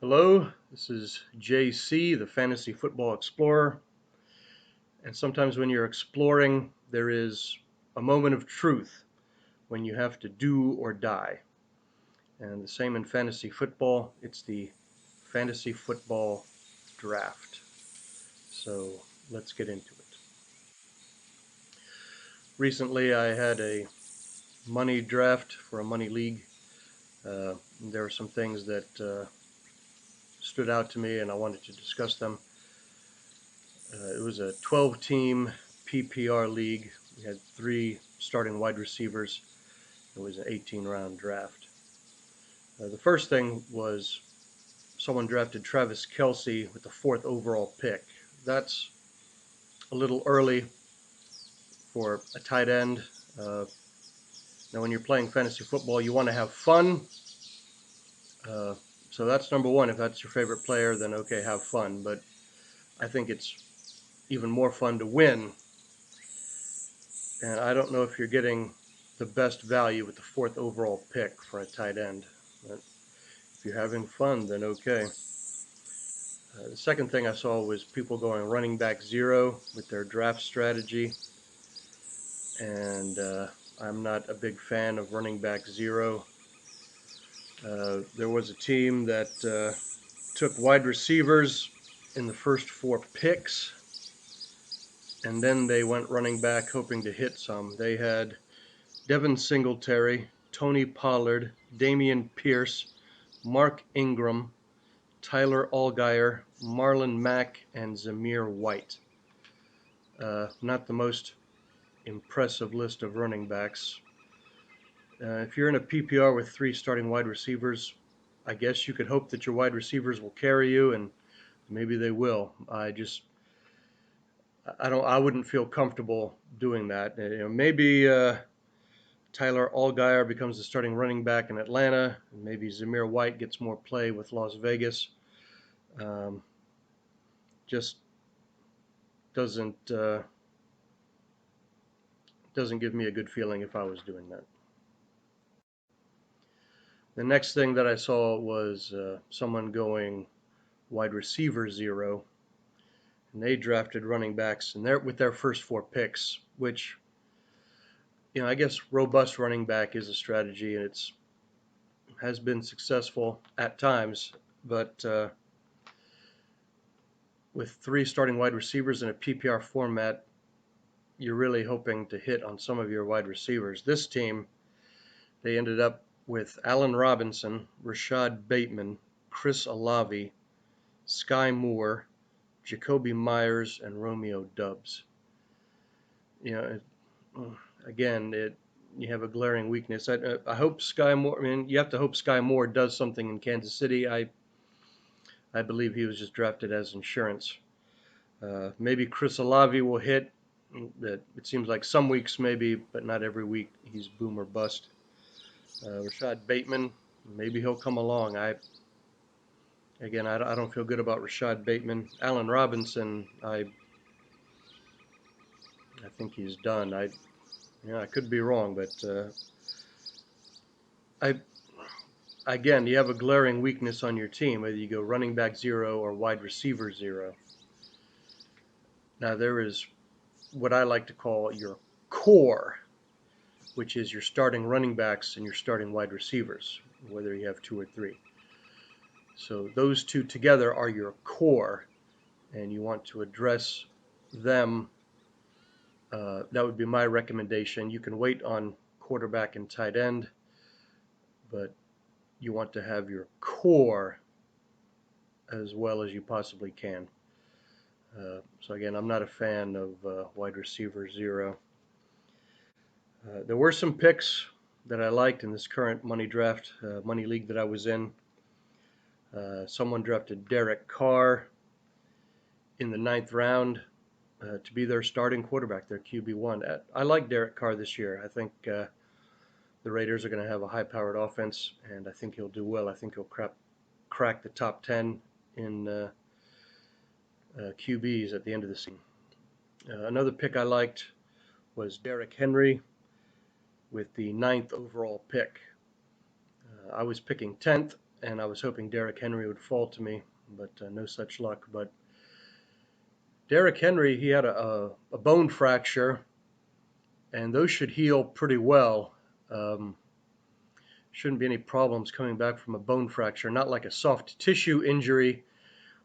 Hello, this is JC, the Fantasy Football Explorer. And sometimes when you're exploring, there is a moment of truth when you have to do or die. And the same in fantasy football, it's the fantasy football draft. So let's get into it. Recently, I had a money draft for a money league. There are some things that stood out to me, and I wanted to discuss them. It was a 12-team PPR league. We had 3 starting wide receivers. It was an 18-round draft. The first thing was someone drafted Travis Kelce with the 4th overall pick. That's a little early for a tight end. Uh, Now, when you're playing fantasy football, you want to have fun. Uh, so that's number one. If that's your favorite player, then okay, have fun. But I think it's even more fun to win. And I don't know if you're getting the best value with the 4th overall pick for a tight end. But if you're having fun, then okay. The second thing I saw was people going running back zero with their draft strategy. And I'm not a big fan of running back zero. There was a team that took wide receivers in the first 4 picks, and then they went running back hoping to hit some. They had Devin Singletary, Tony Pollard, Dameon Pierce, Mark Ingram, Tyler Allgeier, Marlon Mack, and Zamir White. Not the most impressive list of running backs. If you're in a PPR with 3 starting wide receivers, I guess you could hope that your wide receivers will carry you, and maybe they will. I wouldn't feel comfortable doing that. Maybe Tyler Allgeier becomes the starting running back in Atlanta. Maybe Zamir White gets more play with Las Vegas. Um, just doesn't doesn't give me a good feeling if I was doing that. The next thing that I saw was someone going wide receiver zero, and they drafted running backs and with their first 4 picks, which I guess robust running back is a strategy, and it's has been successful at times, but with 3 starting wide receivers in a PPR format, you're really hoping to hit on some of your wide receivers. This team, they ended up with Allen Robinson, Rashad Bateman, Chris Olave, Sky Moore, Jakobi Meyers, and Romeo Doubs. Again, you have a glaring weakness. I hope Sky Moore. I mean, you have to hope Sky Moore does something in Kansas City. I believe he was just drafted as insurance. Maybe Chris Olave will hit. That it seems like some weeks maybe, but not every week. He's boom or bust. Rashad Bateman, maybe he'll come along. I don't feel good about Rashad Bateman. Allen Robinson, I think he's done. I could be wrong, but I again, you have a glaring weakness on your team, whether you go running back zero or wide receiver zero. Now, there is what I like to call your core, which is your starting running backs and your starting wide receivers, whether you have 2 or 3. So those 2 together are your core, and you want to address them. That would be my recommendation. You can wait on quarterback and tight end, but you want to have your core as well as you possibly can. So again, I'm not a fan of wide receiver zero. There were some picks that I liked in this current money draft, money league that I was in. Someone drafted Derek Carr in the 9th round to be their starting quarterback, their QB1. I like Derek Carr this year. I think the Raiders are going to have a high-powered offense, and I think he'll do well. I think he'll crack the top 10 in QBs at the end of the season. Another pick I liked was Derrick Henry with the 9th overall pick. I was picking 10th, and I was hoping Derrick Henry would fall to me, but no such luck. But Derrick Henry, he had a bone fracture, and those should heal pretty well. Um, shouldn't be any problems coming back from a bone fracture, not like a soft tissue injury,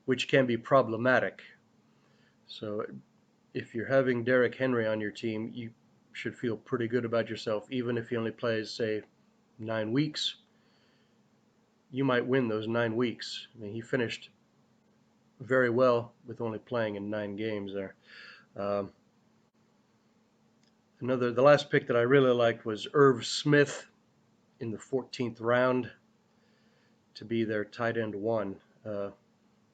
which can be problematic. So if you're having Derrick Henry on your team, you should feel pretty good about yourself, even if he only plays, say, 9 weeks. You might win those 9 weeks. I mean, he finished very well with only playing in 9 games there. Um, the last pick that I really liked was Irv Smith in the 14th round to be their tight end one.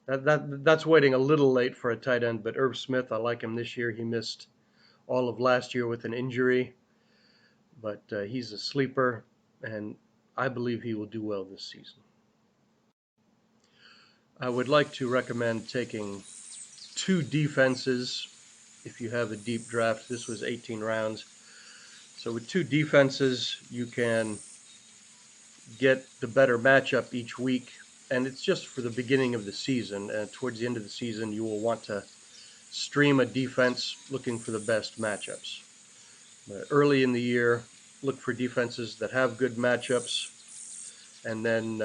That's waiting a little late for a tight end, but Irv Smith, I like him this year. He missed all of last year with an injury, but he's a sleeper, and I believe he will do well this season. I would like to recommend taking 2 defenses if you have a deep draft. This was 18 rounds. So with 2 defenses, you can get the better matchup each week, and it's just for the beginning of the season. And towards the end of the season, you will want to stream a defense looking for the best matchups. But early in the year, look for defenses that have good matchups, and then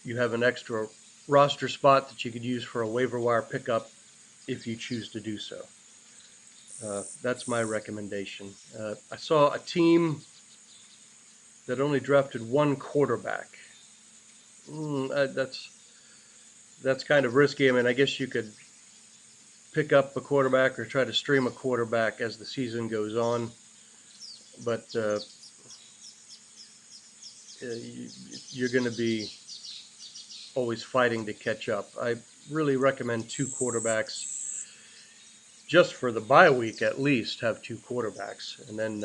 you have an extra roster spot that you could use for a waiver wire pickup if you choose to do so. That's my recommendation. I saw a team that only drafted 1 quarterback. That's kind of risky. I mean, I guess you could pick up a quarterback or try to stream a quarterback as the season goes on, but you're going to be always fighting to catch up. I really recommend 2 quarterbacks. Just for the bye week, at least have 2 quarterbacks, and then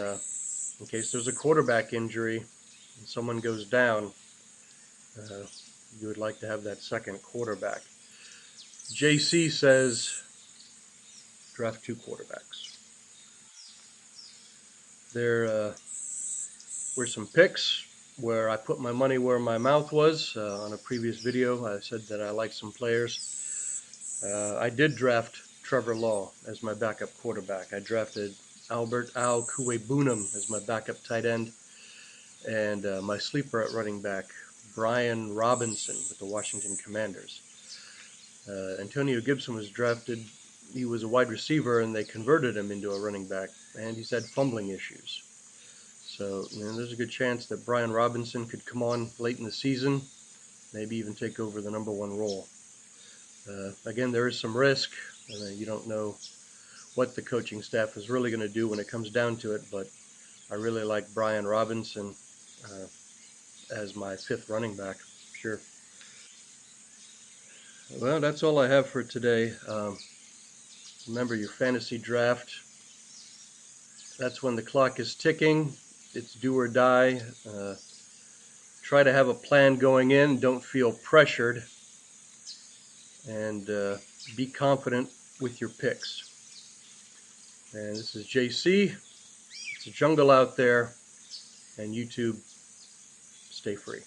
in case there's a quarterback injury and someone goes down, you would like to have that second quarterback. JC says draft 2 quarterbacks. There were some picks where I put my money where my mouth was. On a previous video, I said that I like some players. I did draft Trevor Law as my backup quarterback. I drafted Albert Al Kuwe-Bunam as my backup tight end, and my sleeper at running back, Brian Robinson with the Washington Commanders. Antonio Gibson was drafted. He was a wide receiver, and they converted him into a running back, and he's had fumbling issues. So there's a good chance that Brian Robinson could come on late in the season, maybe even take over the number 1 role. Again, there is some risk. You don't know what the coaching staff is really going to do when it comes down to it, but I really like Brian Robinson as my 5th running back. Sure. Well, that's all I have for today. Remember your fantasy draft. That's when the clock is ticking. It's do or die. Try to have a plan going in. Don't feel pressured. And be confident with your picks. And this is JC. It's a jungle out there. And YouTube, stay free.